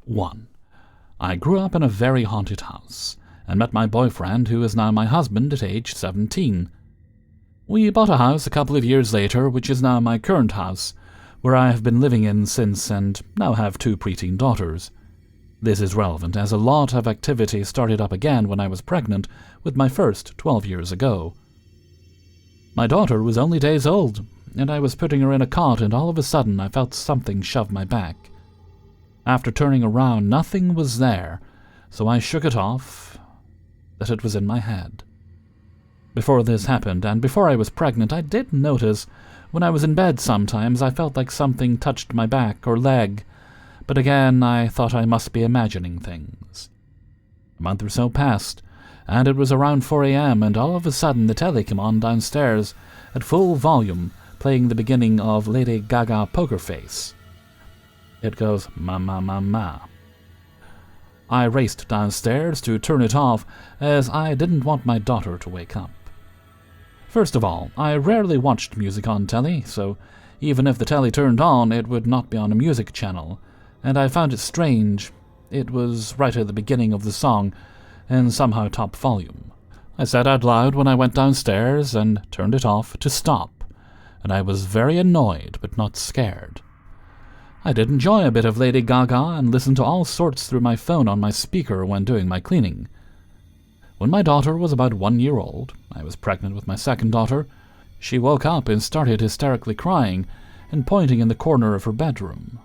1. I grew up in a very haunted house, and met my boyfriend, who is now my husband, at age 17. We bought a house a couple of years later, which is now my current house, where I have been living in since and now have 2 preteen daughters. This is relevant as a lot of activity started up again when I was pregnant with my first 12 years ago. My daughter was only days old, and I was putting her in a cot, and all of a sudden I felt something shove my back. After turning around, nothing was there, so I shook it off that it was in my head. Before this happened, and before I was pregnant, I did notice when I was in bed sometimes I felt like something touched my back or leg, but again I thought I must be imagining things. A month or so passed, and it was around 4 a.m., and all of a sudden the telly came on downstairs at full volume, playing the beginning of Lady Gaga Poker Face. It goes, ma ma ma ma. I raced downstairs to turn it off, as I didn't want my daughter to wake up. First of all, I rarely watched music on telly, so even if the telly turned on, it would not be on a music channel, and I found it strange. It was right at the beginning of the song, and somehow top volume. I said out loud when I went downstairs and turned it off to stop, and I was very annoyed but not scared. I did enjoy a bit of Lady Gaga and listened to all sorts through my phone on my speaker when doing my cleaning. When my daughter was about 1 year old, I was pregnant with my second daughter, she woke up and started hysterically crying and pointing in the corner of her bedroom.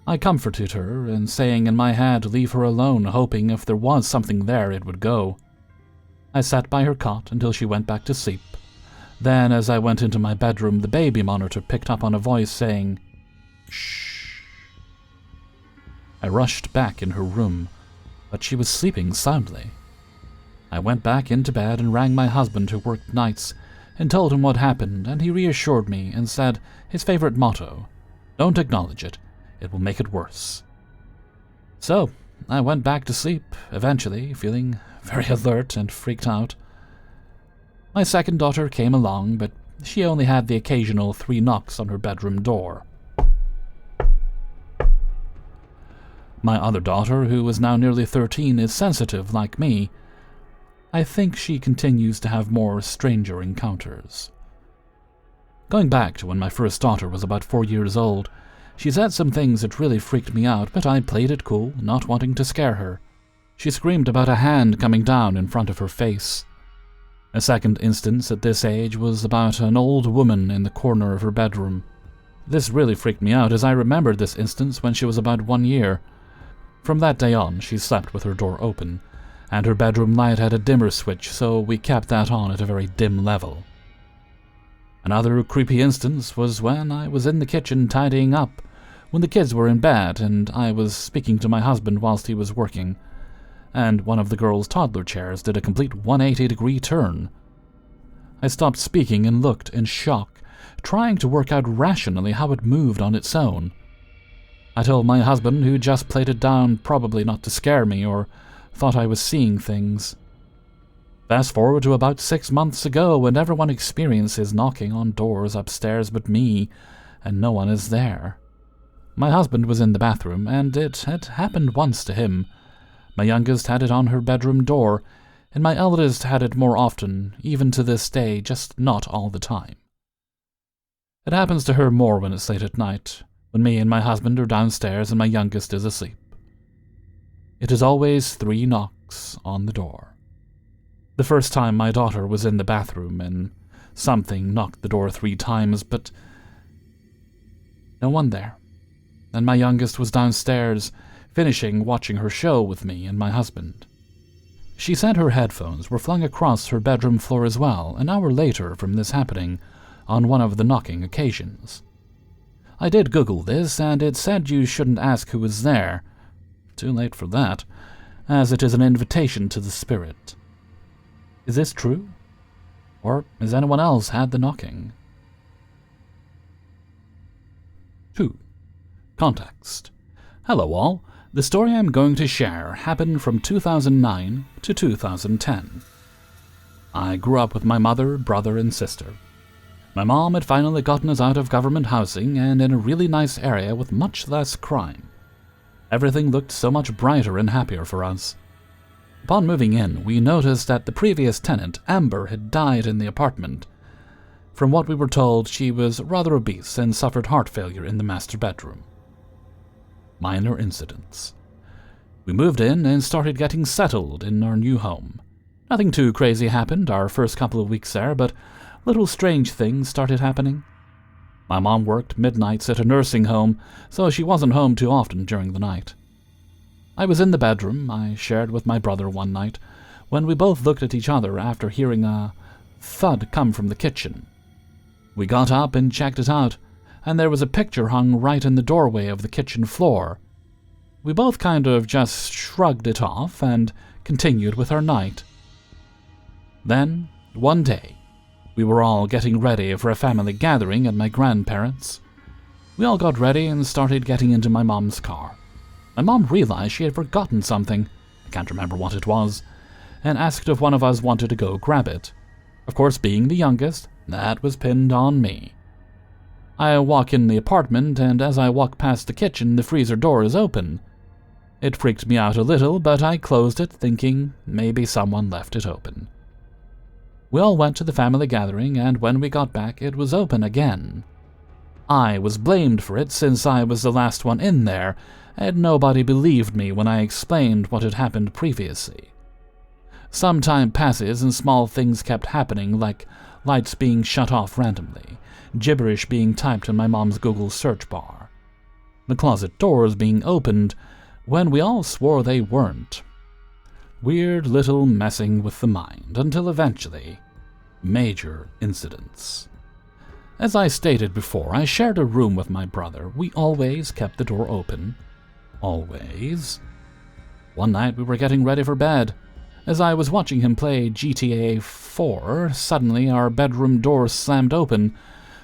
I comforted her and saying in my head to leave her alone, hoping if there was something there it would go. I sat by her cot until she went back to sleep. Then, as I went into my bedroom, the baby monitor picked up on a voice saying, "Shh." I rushed back in her room, but she was sleeping soundly. I went back into bed and rang my husband, who worked nights, and told him what happened, and he reassured me and said his favorite motto, "Don't acknowledge it, it will make it worse." So, I went back to sleep, eventually, feeling very alert and freaked out. My second daughter came along, but she only had the occasional 3 knocks on her bedroom door. My other daughter, who is now nearly 13, is sensitive like me. I think she continues to have more stranger encounters. Going back to when my first daughter was about 4 years old, she said some things that really freaked me out, but I played it cool, not wanting to scare her. She screamed about a hand coming down in front of her face. A second instance at this age was about an old woman in the corner of her bedroom. This really freaked me out, as I remembered this instance when she was about 1 year. From that day on, she slept with her door open, and her bedroom light had a dimmer switch, so we kept that on at a very dim level. Another creepy instance was when I was in the kitchen tidying up, when the kids were in bed and I was speaking to my husband whilst he was working, and one of the girls' toddler chairs did a complete 180-degree turn. I stopped speaking and looked in shock, trying to work out rationally how it moved on its own. I told my husband, who just played it down, probably not to scare me, or thought I was seeing things. Fast forward to about 6 months ago, when everyone experiences knocking on doors upstairs but me, and no one is there. My husband was in the bathroom, and it had happened once to him. My youngest had it on her bedroom door, and my eldest had it more often, even to this day, just not all the time. It happens to her more when it's late at night, when me and my husband are downstairs and my youngest is asleep. It is always 3 knocks on the door. The first time my daughter was in the bathroom, and something knocked the door 3 times, but no one there. And my youngest was downstairs, finishing watching her show with me and my husband. She said her headphones were flung across her bedroom floor as well, an hour later from this happening, on one of the knocking occasions. I did Google this, and it said you shouldn't ask who was there. Too late for that, as it is an invitation to the spirit. Is this true? Or has anyone else had the knocking? 2. Context. Hello all. The story I'm going to share happened from 2009 to 2010. I grew up with my mother, brother, and sister. My mom had finally gotten us out of government housing and in a really nice area with much less crime. Everything looked so much brighter and happier for us. Upon moving in, we noticed that the previous tenant, Amber, had died in the apartment. From what we were told, she was rather obese and suffered heart failure in the master bedroom. Minor incidents. We moved in and started getting settled in our new home. Nothing too crazy happened our first couple of weeks there, but little strange things started happening. My mom worked midnights at a nursing home, so she wasn't home too often during the night. I was in the bedroom I shared with my brother one night, when we both looked at each other after hearing a thud come from the kitchen. We got up and checked it out, and there was a picture hung right in the doorway of the kitchen floor. We both kind of just shrugged it off and continued with our night. Then, one day, we were all getting ready for a family gathering at my grandparents'. We all got ready and started getting into my mom's car. My mom realized she had forgotten something, I can't remember what it was, and asked if one of us wanted to go grab it. Of course, being the youngest, that was pinned on me. I walk in the apartment, and as I walk past the kitchen, the freezer door is open. It freaked me out a little, but I closed it, thinking maybe someone left it open. We all went to the family gathering, and when we got back, it was open again. I was blamed for it since I was the last one in there, and nobody believed me when I explained what had happened previously. Some time passes and small things kept happening, like lights being shut off randomly, gibberish being typed in my mom's Google search bar, the closet doors being opened when we all swore they weren't. Weird little messing with the mind, until eventually, major incidents. As I stated before, I shared a room with my brother. We always kept the door open. Always. One night we were getting ready for bed. As I was watching him play GTA 4, suddenly our bedroom door slammed open,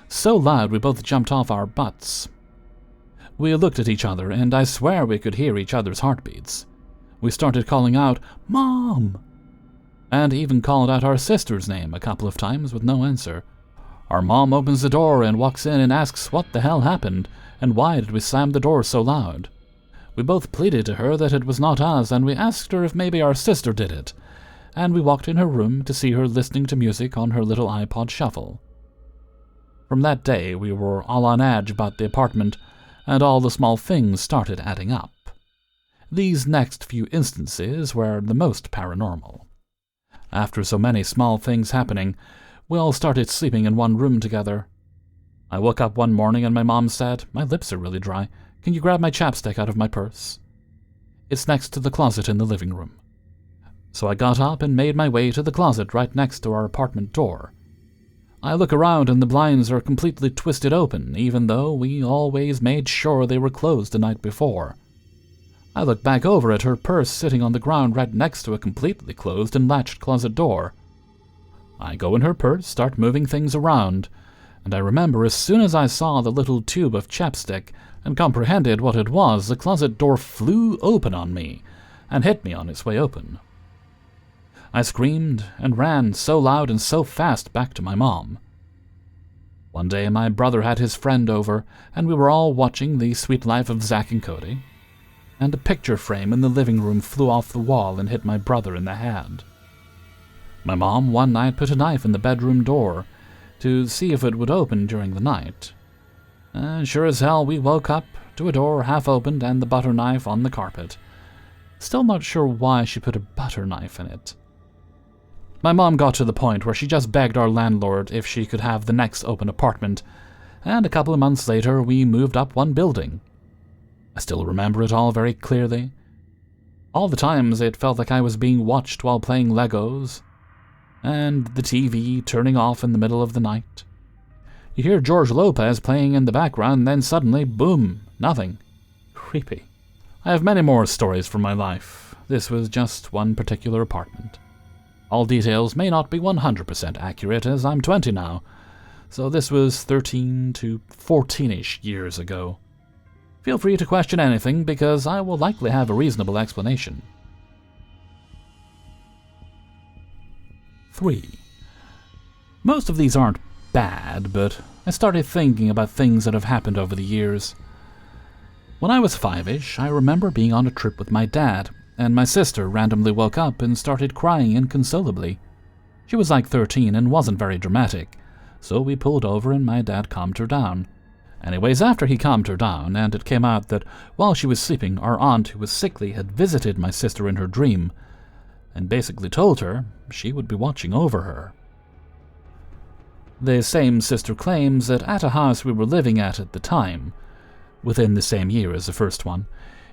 so loud we both jumped off our butts. We looked at each other, and I swear we could hear each other's heartbeats. We started calling out, "Mom!" and even called out our sister's name a couple of times with no answer. Our mom opens the door and walks in and asks what the hell happened, and why did we slam the door so loud. We both pleaded to her that it was not us, and we asked her if maybe our sister did it, and we walked in her room to see her listening to music on her little iPod Shuffle. From that day, we were all on edge about the apartment, and all the small things started adding up. These next few instances were the most paranormal. After so many small things happening, we all started sleeping in one room together. I woke up one morning and my mom said, "My lips are really dry. Can you grab my chapstick out of my purse? It's next to the closet in the living room." So I got up and made my way to the closet right next to our apartment door. I look around and the blinds are completely twisted open, even though we always made sure they were closed the night before. I look back over at her purse sitting on the ground right next to a completely closed and latched closet door. I go in her purse, start moving things around, and I remember as soon as I saw the little tube of chapstick and comprehended what it was, the closet door flew open on me and hit me on its way open. I screamed and ran so loud and so fast back to my mom. One day my brother had his friend over, and we were all watching The Sweet Life of Zack and Cody, and a picture frame in the living room flew off the wall and hit my brother in the head. My mom one night put a knife in the bedroom door to see if it would open during the night. And sure as hell we woke up to a door half opened and the butter knife on the carpet. Still not sure why she put a butter knife in it. My mom got to the point where she just begged our landlord if she could have the next open apartment, and a couple of months later we moved up one building. I still remember it all very clearly. All the times it felt like I was being watched while playing Legos, and the TV turning off in the middle of the night. You hear George Lopez playing in the background, and then suddenly, boom, nothing. Creepy. I have many more stories from my life. This was just one particular apartment. All details may not be 100% accurate, as I'm 20 now, so this was 13 to 14-ish years ago. Feel free to question anything, because I will likely have a reasonable explanation. 3. Most of these aren't bad, but I started thinking about things that have happened over the years. When I was 5-ish, I remember being on a trip with my dad, and my sister randomly woke up and started crying inconsolably. She was like 13 and wasn't very dramatic, so we pulled over and my dad calmed her down. Anyways, after he calmed her down, and it came out that while she was sleeping, our aunt who was sickly had visited my sister in her dream, and basically told her she would be watching over her. The same sister claims that at a house we were living at the time, within the same year as the first one,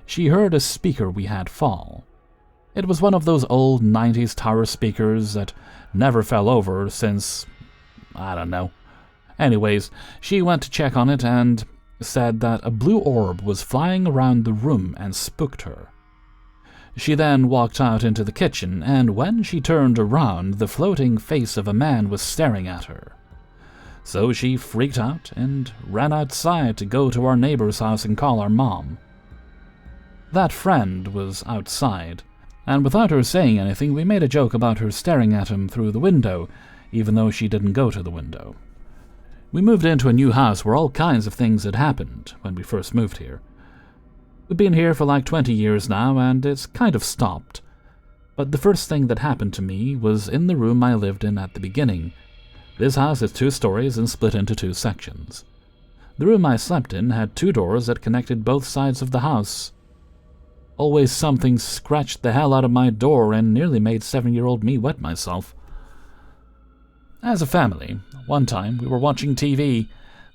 she heard a speaker we had fall. It was one of those old 90s tower speakers that never fell over since, I don't know. Anyways, she went to check on it and said that a blue orb was flying around the room and spooked her. She then walked out into the kitchen, and when she turned around, the floating face of a man was staring at her. So she freaked out and ran outside to go to our neighbor's house and call our mom. That friend was outside, and without her saying anything, we made a joke about her staring at him through the window, even though she didn't go to the window. We moved into a new house where all kinds of things had happened when we first moved here. We've been here for like 20 years now, and it's kind of stopped. But the first thing that happened to me was in the room I lived in at the beginning. This house is 2 stories and split into 2 sections. The room I slept in had 2 doors that connected both sides of the house. Always something scratched the hell out of my door and nearly made 7-year-old me wet myself. As a family, one time we were watching TV.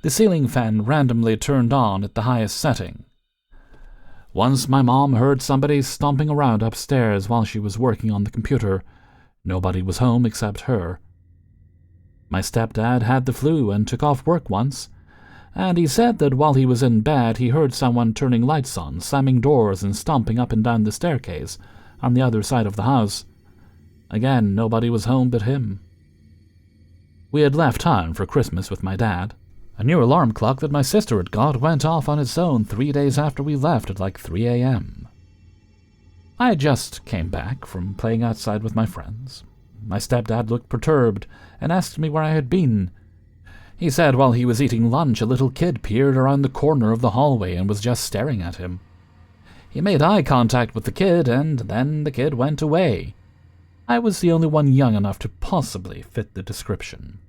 The ceiling fan randomly turned on at the highest setting. Once my mom heard somebody stomping around upstairs while she was working on the computer. Nobody was home except her. My stepdad had the flu and took off work once, and he said that while he was in bed he heard someone turning lights on, slamming doors and stomping up and down the staircase on the other side of the house. Again, nobody was home but him. We had left town for Christmas with my dad. A new alarm clock that my sister had got went off on its own 3 days after we left at like 3 a.m. I just came back from playing outside with my friends. My stepdad looked perturbed and asked me where I had been. He said while he was eating lunch, a little kid peered around the corner of the hallway and was just staring at him. He made eye contact with the kid, and then the kid went away. I was the only one young enough to possibly fit the description.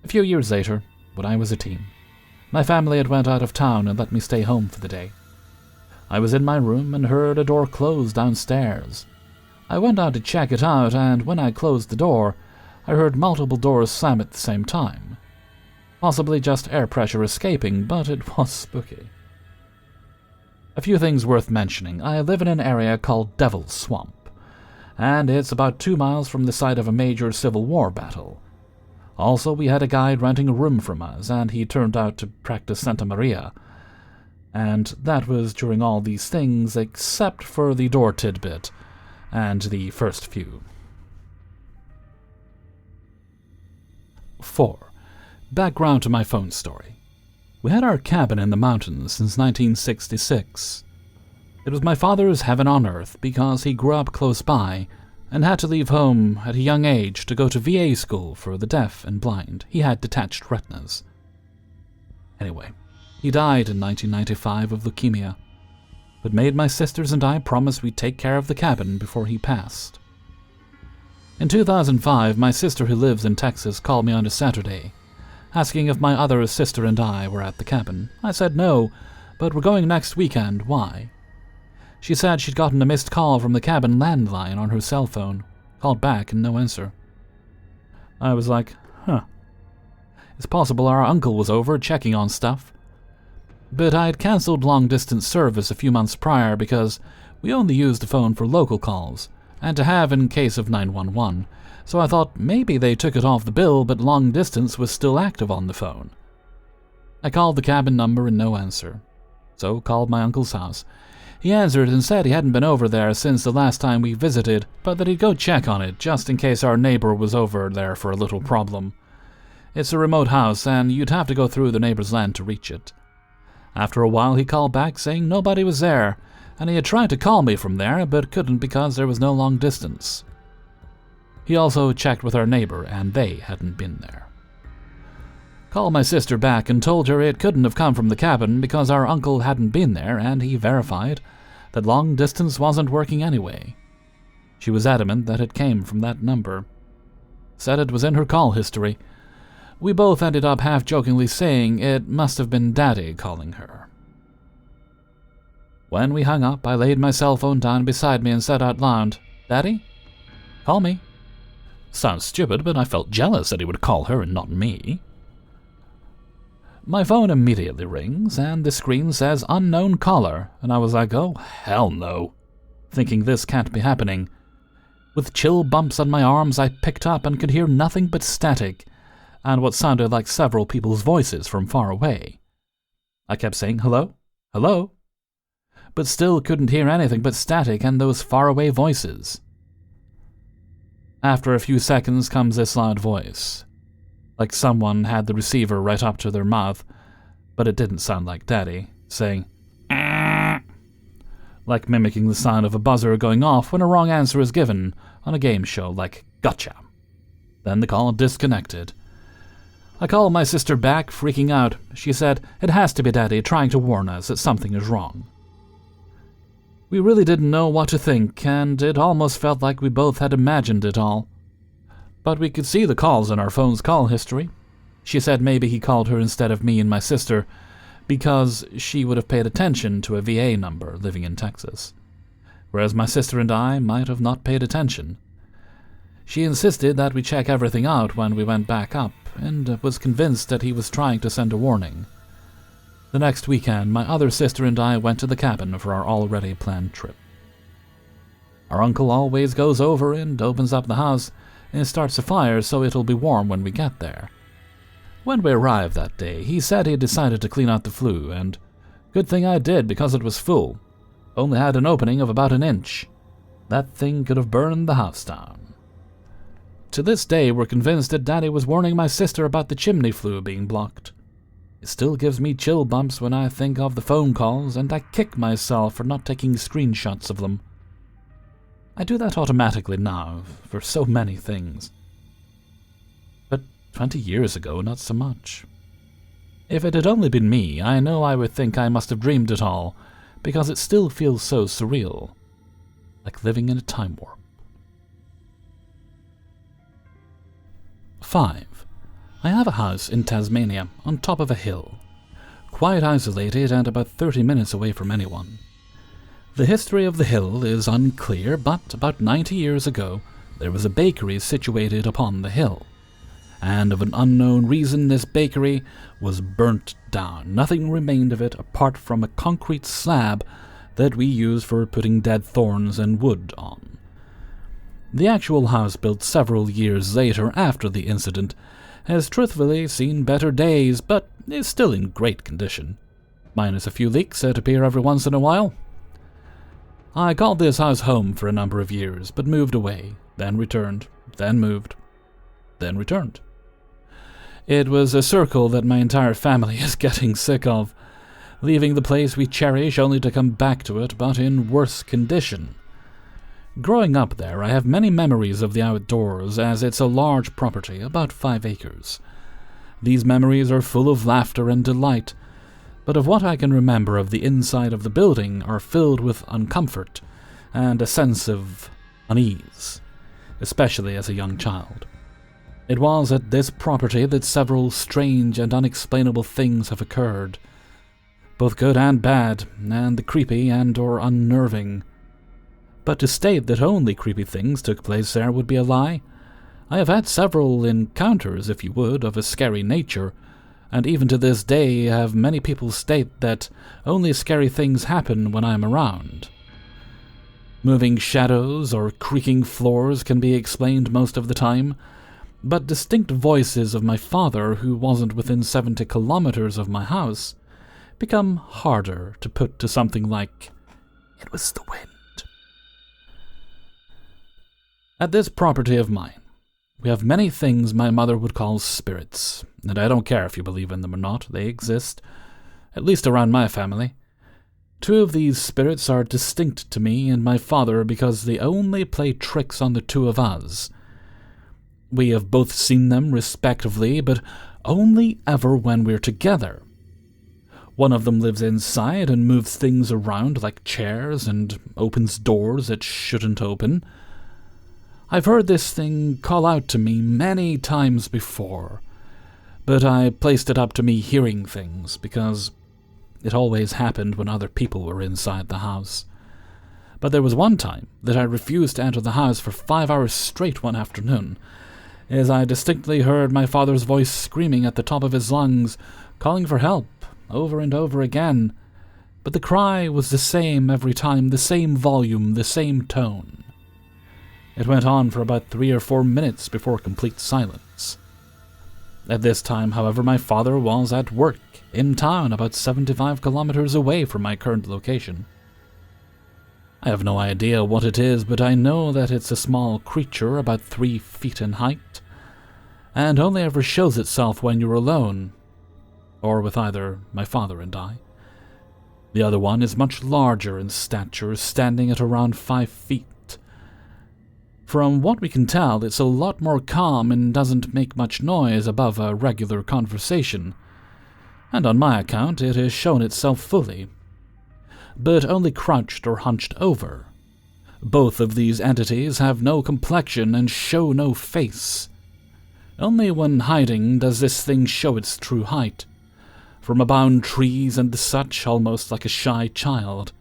A few years later, when I was a teen, my family had went out of town and let me stay home for the day. I was in my room and heard a door close downstairs. I went out to check it out, and when I closed the door, I heard multiple doors slam at the same time. Possibly just air pressure escaping, but it was spooky. A few things worth mentioning. I live in an area called Devil's Swamp, and it's about 2 miles from the site of a major Civil War battle. Also, we had a guy renting a room from us, and he turned out to practice Santa Maria. And that was during all these things except for the door tidbit and the first few. 4. Background to my phone story. We had our cabin in the mountains since 1966. It was my father's heaven on earth because he grew up close by and had to leave home at a young age to go to VA school for the deaf and blind. He had detached retinas. Anyway, he died in 1995 of leukemia, but made my sisters and I promise we'd take care of the cabin before he passed. In 2005, my sister who lives in Texas called me on a Saturday, asking if my other sister and I were at the cabin. I said no, but we're going next weekend. Why? She said she'd gotten a missed call from the cabin landline on her cell phone. Called back and no answer. I was like, It's possible our uncle was over checking on stuff. But I had cancelled long-distance service a few months prior because we only used the phone for local calls and to have in case of 911, so I thought maybe they took it off the bill but long-distance was still active on the phone. I called the cabin number and no answer, so called my uncle's house. He answered and said he hadn't been over there since the last time we visited, but that he'd go check on it just in case our neighbor was over there for a little problem. It's a remote house and you'd have to go through the neighbor's land to reach it. After a while he called back saying nobody was there, and he had tried to call me from there but couldn't because there was no long distance. He also checked with our neighbor and they hadn't been there. Called my sister back and told her it couldn't have come from the cabin because our uncle hadn't been there, and he verified that long distance wasn't working anyway. She was adamant that it came from that number. Said it was in her call history. We both ended up half-jokingly saying it must have been Daddy calling her. When we hung up, I laid my cell phone down beside me and said out loud, "Daddy? Call me." Sounds stupid, but I felt jealous that he would call her and not me. My phone immediately rings, and the screen says unknown caller, and I was like, oh, hell no, thinking this can't be happening. With chill bumps on my arms, I picked up and could hear nothing but static, and what sounded like several people's voices from far away. I kept saying, hello, hello, but still couldn't hear anything but static and those faraway voices. After a few seconds comes this loud voice, like someone had the receiver right up to their mouth, but it didn't sound like Daddy, saying, like mimicking the sound of a buzzer going off when a wrong answer is given on a game show like Gotcha. Then the call disconnected. I called my sister back, freaking out. She said it has to be Daddy trying to warn us that something is wrong. We really didn't know what to think, and it almost felt like we both had imagined it all. But we could see the calls in our phone's call history. She said maybe he called her instead of me and my sister, because she would have paid attention to a VA number living in Texas, whereas my sister and I might have not paid attention. She insisted that we check everything out when we went back up, and was convinced that he was trying to send a warning. The next weekend, my other sister and I went to the cabin for our already planned trip. Our uncle always goes over and opens up the house and starts a fire so it'll be warm when we get there. When we arrived that day, he said he decided to clean out the flue, and good thing I did because it was full. Only had an opening of about an inch. That thing could have burned the house down. To this day, we're convinced that Daddy was warning my sister about the chimney flue being blocked. It still gives me chill bumps when I think of the phone calls, and I kick myself for not taking screenshots of them. I do that automatically now, for so many things. But 20 years ago, not so much. If it had only been me, I know I would think I must have dreamed it all, because it still feels so surreal, like living in a time warp. 5. I have a house in Tasmania, on top of a hill, quite isolated and about 30 minutes away from anyone. The history of the hill is unclear, but about 90 years ago, there was a bakery situated upon the hill, and of an unknown reason this bakery was burnt down. Nothing remained of it apart from a concrete slab that we use for putting dead thorns and wood on. The actual house, built several years later after the incident, has truthfully seen better days, but is still in great condition, minus a few leaks that appear every once in a while. I called this house home for a number of years, but moved away, then returned, then moved, then returned. It was a circle that my entire family is getting sick of, leaving the place we cherish only to come back to it, but in worse condition. Growing up there, I have many memories of the outdoors, as it's a large property, about 5 acres. These memories are full of laughter and delight, but of what I can remember of the inside of the building are filled with uncomfort and a sense of unease, especially as a young child. It was at this property that several strange and unexplainable things have occurred, both good and bad, and the creepy and or unnerving. But to state that only creepy things took place there would be a lie. I have had several encounters, if you would, of a scary nature, and even to this day have many people state that only scary things happen when I am around. Moving shadows or creaking floors can be explained most of the time, but distinct voices of my father, who wasn't within 70 kilometers of my house, become harder to put to something like, "It was the wind." At this property of mine, we have many things my mother would call spirits, and I don't care if you believe in them or not, they exist, at least around my family. 2 of these spirits are distinct to me and my father because they only play tricks on the 2 of us. We have both seen them respectively, but only ever when we're together. One of them lives inside and moves things around like chairs and opens doors it shouldn't open. I've heard this thing call out to me many times before, but I placed it up to me hearing things because it always happened when other people were inside the house. But there was one time that I refused to enter the house for 5 hours straight one afternoon, as I distinctly heard my father's voice screaming at the top of his lungs, calling for help, over and over again. But the cry was the same every time, the same volume, the same tone. It went on for about 3 or 4 minutes before complete silence. At this time, however, my father was at work, in town about 75 kilometers away from my current location. I have no idea what it is, but I know that it's a small creature about 3 feet in height, and only ever shows itself when you're alone, or with either my father and I. The other one is much larger in stature, standing at around 5 feet. From what we can tell, it's a lot more calm and doesn't make much noise above a regular conversation, and on my account it has shown itself fully, but only crouched or hunched over. Both of these entities have no complexion and show no face. Only when hiding does this thing show its true height, from abound trees and such, almost like a shy child.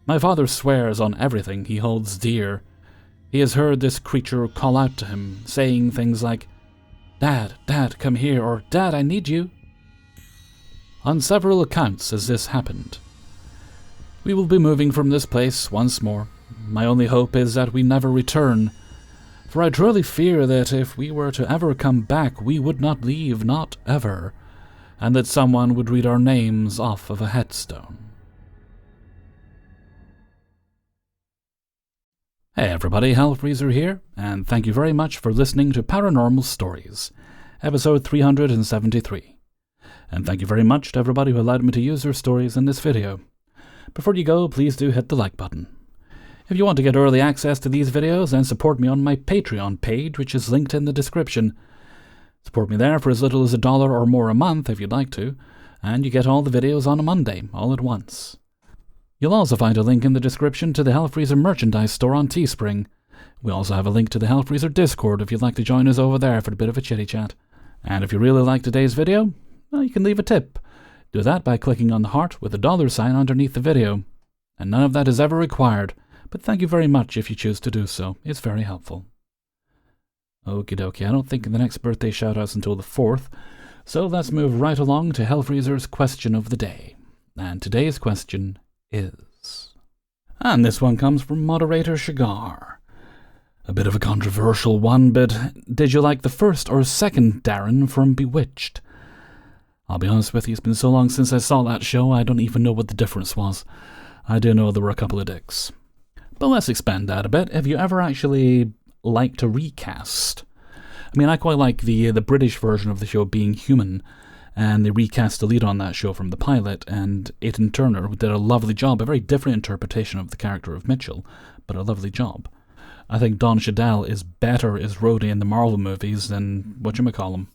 My father swears on everything he holds dear. He has heard this creature call out to him, saying things like, "Dad, Dad, come here," or "Dad, I need you." On several accounts has this happened. We will be moving from this place once more. My only hope is that we never return, for I truly fear that if we were to ever come back, we would not leave, not ever, and that someone would read our names off of a headstone. Hey everybody, Hellfreezer here, and thank you very much for listening to Paranormal Stories, episode 373. And thank you very much to everybody who allowed me to use their stories in this video. Before you go, please do hit the like button. If you want to get early access to these videos, then support me on my Patreon page, which is linked in the description. Support me there for as little as $1 or more a month if you'd like to, and you get all the videos on a Monday, all at once. You'll also find a link in the description to the Hellfreezer merchandise store on Teespring. We also have a link to the Hellfreezer Discord if you'd like to join us over there for a bit of a chitty chat. And if you really like today's video, well, you can leave a tip. Do that by clicking on the heart with a $sign underneath the video. And none of that is ever required, but thank you very much if you choose to do so. It's very helpful. Okie dokie, I don't think the next birthday shoutouts until the 4th, so let's move right along to Hellfreezer's question of the day. And today's question is... And this one comes from moderator Shigar. A bit of a controversial one, but did you like the first or second Darren from Bewitched? I'll be honest with you, it's been so long since I saw that show, I don't even know what the difference was. I do know there were a couple of dicks. But let's expand that a bit. Have you ever actually liked a recast? I mean, I quite like the British version of the show Being Human, and they recast the lead on that show from the pilot, and Aidan Turner did a lovely job, a very different interpretation of the character of Mitchell, but a lovely job. I think Don Cheadle is better as Rhodey in the Marvel movies than whatchamacallum.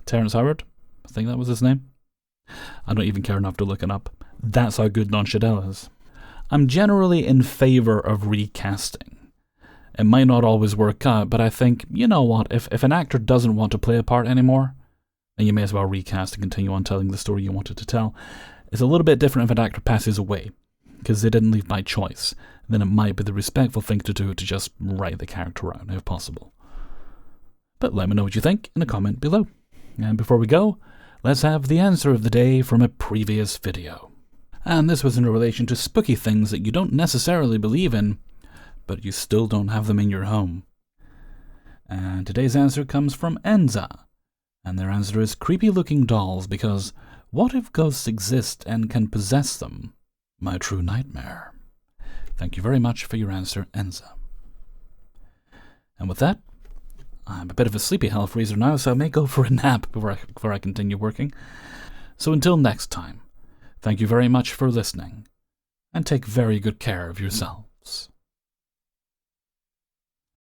Terrence Howard? I think that was his name. I don't even care enough to look it up. That's how good Don Cheadle is. I'm generally in favour of recasting. It might not always work out, but I think, you know what, if an actor doesn't want to play a part anymore, then you may as well recast and continue on telling the story you wanted to tell. It's a little bit different if an actor passes away, because they didn't leave by choice. Then it might be the respectful thing to do to just write the character out, if possible. But let me know what you think in a comment below. And before we go, let's have the answer of the day from a previous video. And this was in relation to spooky things that you don't necessarily believe in, but you still don't have them in your home. And today's answer comes from Enza. And their answer is creepy looking dolls, because what if ghosts exist and can possess them? My true nightmare. Thank you very much for your answer, Enza. And with that, I'm a bit of a sleepy Hellfreezer now, so I may go for a nap before I continue working. So until next time, thank you very much for listening, and take very good care of yourselves.